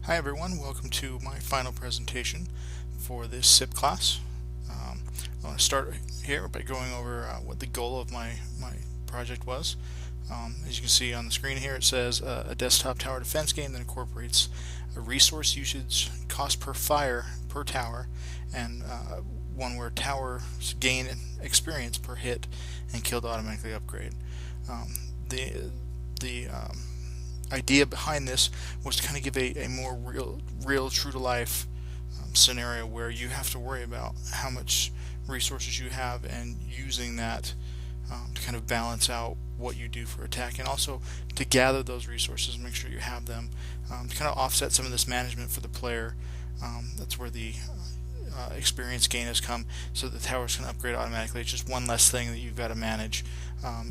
Hi everyone, welcome to my final presentation for this SIP class. I want to start here by going over what the goal of my project was. As you can see on the screen here, it says a desktop tower defense game that incorporates a resource usage, cost per fire per tower, and one where towers gain experience per hit and killed automatically upgrade. The idea behind this was to kind of give a more real true to life scenario where you have to worry about how much resources you have and using that to kind of balance out what you do for attack, and also to gather those resources and make sure you have them to kind of offset some of this management for the player. That's where the experience gain has come, so the towers can upgrade automatically. It's just one less thing that you've got to manage.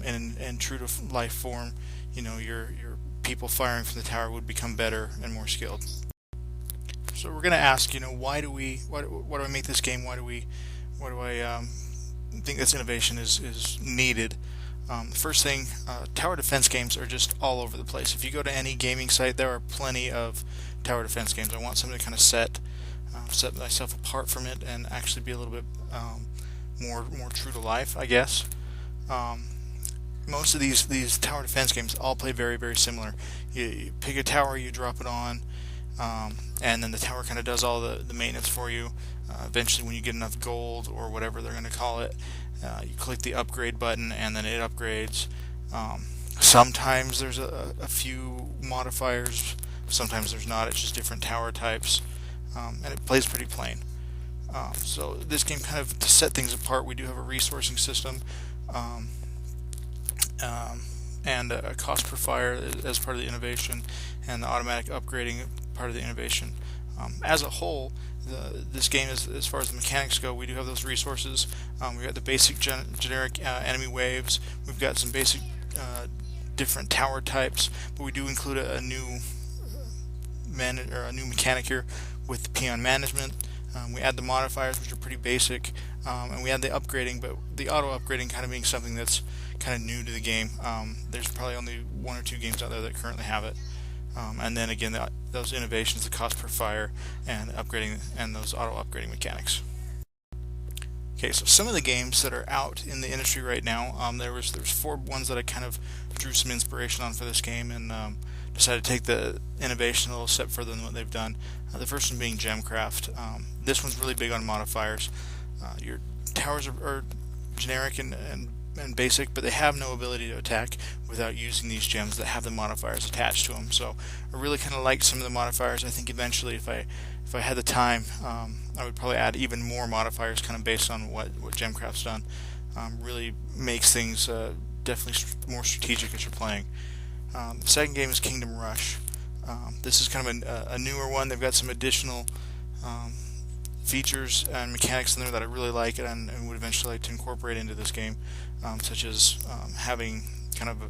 In true to life form, you know, your people firing from the tower would become better and more skilled. So we're going to ask, you know, why do I make this game? Why do I think this innovation is needed? The first thing, tower defense games are just all over the place. If you go to any gaming site, there are plenty of tower defense games. I want something to kind of set myself apart from it and actually be a little bit more true to life, I guess. Most of these tower defense games all play very similar. You pick a tower, you drop it on, and then the tower kind of does all the maintenance for you. Eventually, when you get enough gold or whatever they're going to call it, you click the upgrade button and then it upgrades. Sometimes there's a few modifiers, sometimes there's not. It's just different tower types, and it plays pretty plain. So this game, kind of to set things apart, we do have a resourcing system. And a cost per fire as part of the innovation, and the automatic upgrading part of the innovation. As a whole, this game, as far as the mechanics go, we do have those resources. We've got the basic generic enemy waves. We've got some basic different tower types, but we do include a new mechanic here with the peon management. We add the modifiers, which are pretty basic, and we add the upgrading, but the auto upgrading kind of being something that's kind of new to the game. There's probably only one or two games out there that currently have it. And then again, those innovations, the cost per fire and upgrading, and those auto upgrading mechanics. Okay, so some of the games that are out in the industry right now, there's 4 ones that I kind of drew some inspiration on for this game, and decided to take the innovation a little step further than what they've done. The first one being Gemcraft. This one's really big on modifiers. Your towers are generic and basic, but they have no ability to attack without using these gems that have the modifiers attached to them. So I really kind of like some of the modifiers. I think eventually, if I had the time, I would probably add even more modifiers, kind of based on what Gemcraft's done. Really makes things definitely more strategic as you're playing. The second game is Kingdom Rush. This is kind of a newer one. They've got some additional features and mechanics in there that I really like and would eventually like to incorporate into this game, such as having kind of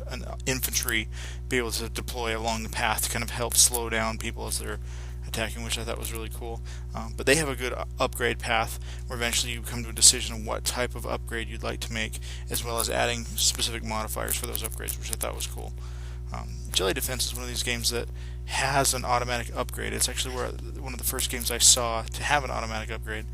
an infantry be able to deploy along the path to kind of help slow down people as they're attacking, which I thought was really cool. But they have a good upgrade path where eventually you come to a decision on what type of upgrade you'd like to make, as well as adding specific modifiers for those upgrades, which I thought was cool. Jelly Defense is one of these games that has an automatic upgrade. It's actually one of the first games I saw to have an automatic upgrade,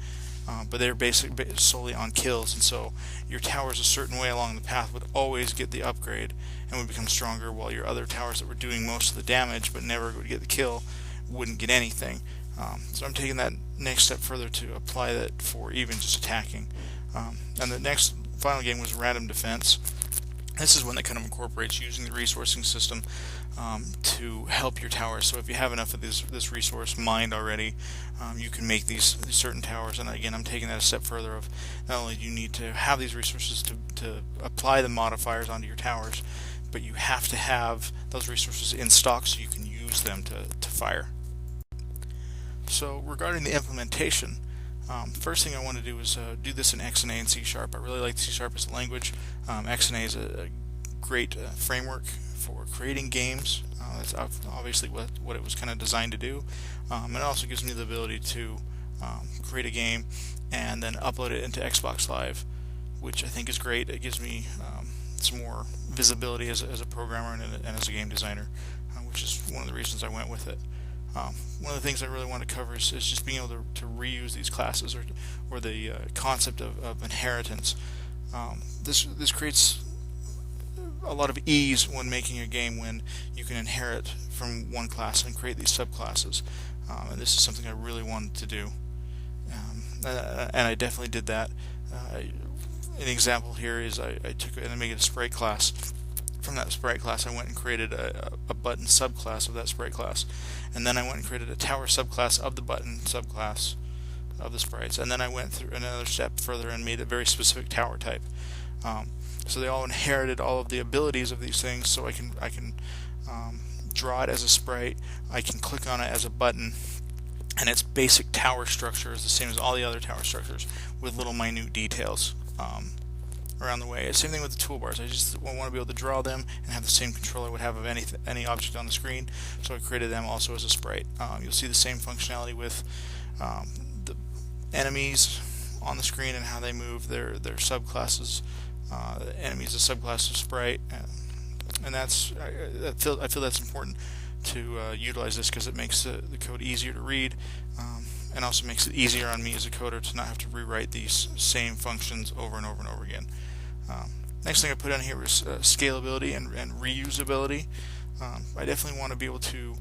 but they're basically solely on kills, and so your towers a certain way along the path would always get the upgrade and would become stronger, while your other towers that were doing most of the damage but never would get the kill wouldn't get anything. So I'm taking that next step further to apply that for even just attacking. And the next final game was Random Defense. This is one that kind of incorporates using the resourcing system to help your towers. So if you have enough of this resource mined already, you can make these certain towers. And again, I'm taking that a step further of not only do you need to have these resources to apply the modifiers onto your towers, but you have to have those resources in stock so you can use them to fire. So regarding the implementation, first thing I want to do is do this in XNA and C#. I really like C# as a language. XNA is a great framework for creating games. That's obviously what it was kind of designed to do. It also gives me the ability to create a game and then upload it into Xbox Live, which I think is great. It gives me some more visibility as a programmer and as a game designer, which is one of the reasons I went with it. One of the things I really want to cover is just being able to reuse these classes, or the concept of inheritance. This creates a lot of ease when making a game, when you can inherit from one class and create these subclasses. And this is something I really wanted to do, and I definitely did that. An example here is I took and I made a sprite class. From that sprite class, I went and created a button subclass of that sprite class, and then I went and created a tower subclass of the button subclass of the sprites, and then I went through another step further and made a very specific tower type. So they all inherited all of the abilities of these things. So I can draw it as a sprite. I can click on it as a button, and its basic tower structure is the same as all the other tower structures, with little minute details around the way. Same thing with the toolbars. I just want to be able to draw them and have the same control I would have of any object on the screen. So I created them also as a sprite. You'll see the same functionality with the enemies on the screen and how they move. Their subclasses. The enemy is a subclass of sprite, and that's I feel that's important to utilize this, because it makes the code easier to read, and also makes it easier on me as a coder to not have to rewrite these same functions over and over and over again. Next thing I put on here is scalability and reusability. I definitely want to be able to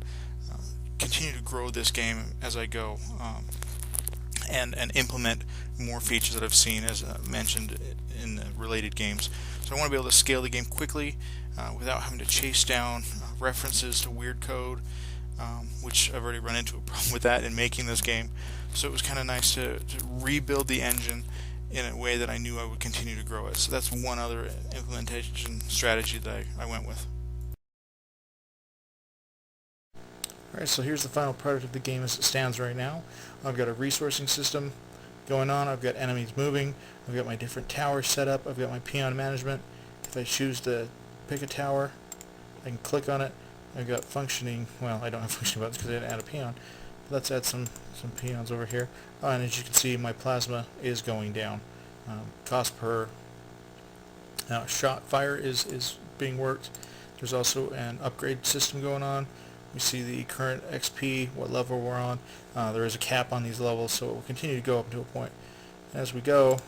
continue to grow this game as I go, and implement more features that I've seen, as mentioned in the related games. So I want to be able to scale the game quickly without having to chase down references to weird code, which I've already run into a problem with that in making this game. So it was kind of nice to rebuild the engine in a way that I knew I would continue to grow it. So that's one other implementation strategy that I went with. Alright, so here's the final product of the game as it stands right now. I've got a resourcing system going on, I've got enemies moving, I've got my different towers set up, I've got my peon management. If I choose to pick a tower, I can click on it. I've got functioning, well, I don't have functioning buttons because I didn't add a peon. Let's add some peons over here. And as you can see, my plasma is going down. Cost per shot fire is being worked. There's also an upgrade system going on. We see the current XP, what level we're on. There is a cap on these levels, so it will continue to go up to a point. As we go,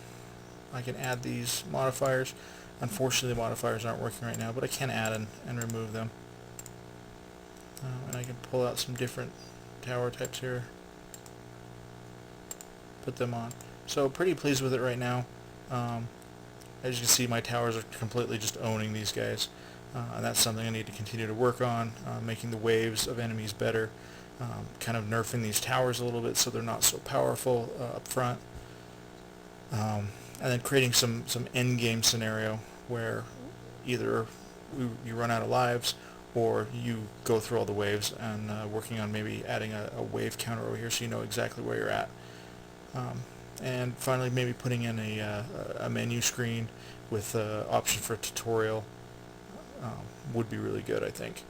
I can add these modifiers. Unfortunately, the modifiers aren't working right now, but I can add and remove them. And I can pull out some different tower types here, put them on. So pretty pleased with it right now. As you can see, my towers are completely just owning these guys. And that's something I need to continue to work on, making the waves of enemies better, kind of nerfing these towers a little bit so they're not so powerful up front, and then creating some end game scenario where either you run out of lives or you go through all the waves, and working on maybe adding a wave counter over here so you know exactly where you're at. And finally, maybe putting in a menu screen with option for a tutorial would be really good, I think.